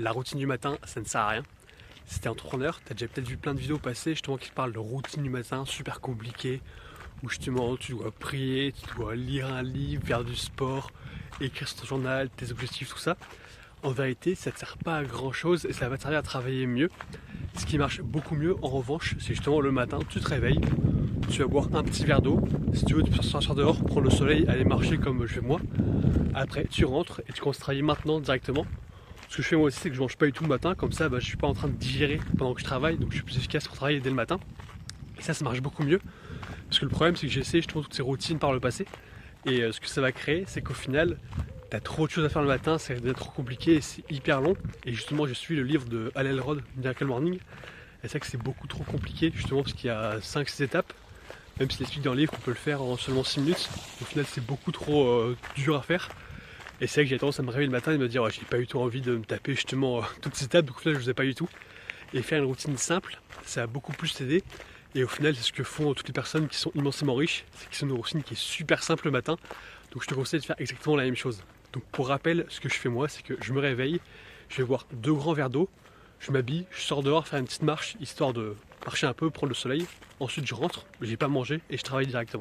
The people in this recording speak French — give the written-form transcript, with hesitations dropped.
La routine du matin, ça ne sert à rien. Si t'es entrepreneur, t'as déjà peut-être vu plein de vidéos passer justement qui te parlent de routine du matin super compliquée, où justement tu dois prier, tu dois lire un livre, faire du sport, écrire sur ton journal, tes objectifs, tout ça. En vérité, ça te sert pas à grand chose et ça va te servir à travailler mieux. Ce qui marche beaucoup mieux en revanche, c'est justement le matin, tu te réveilles, tu vas boire un petit verre d'eau. Si tu veux, tu peux sortir dehors, prendre le soleil, aller marcher comme je fais moi. Après, tu rentres et tu commences à travailler maintenant directement. Ce que je fais moi aussi, c'est que je mange pas du tout le matin, comme ça je suis pas en train de digérer pendant que je travaille, donc je suis plus efficace pour travailler dès le matin. Et ça marche beaucoup mieux, parce que le problème c'est que j'ai essayé justement toutes ces routines par le passé, et ce que ça va créer, c'est qu'au final, t'as trop de choses à faire le matin, ça devient trop compliqué et c'est hyper long. Et justement, je suis le livre de Hal Elrod, Miracle Morning, et c'est vrai que c'est beaucoup trop compliqué, justement parce qu'il y a 5-6 étapes, même s'il explique dans le livre qu'on peut le faire en seulement 6 minutes, au final c'est beaucoup trop dur à faire. Et c'est vrai que j'ai tendance à me réveiller le matin et me dire ouais, j'ai pas du tout envie de me taper justement toutes ces étapes, donc au final je ne faisais pas du tout. Et faire une routine simple, ça a beaucoup plus t'aider. Et au final c'est ce que font toutes les personnes qui sont immensément riches, c'est qu'ils ont une routine qui est super simple le matin. Donc je te conseille de faire exactement la même chose. Donc pour rappel, ce que je fais moi, c'est que je me réveille, je vais boire 2 grands verres d'eau, je m'habille, je sors dehors faire une petite marche, histoire de marcher un peu, prendre le soleil. Ensuite je rentre, j'ai pas mangé et je travaille directement.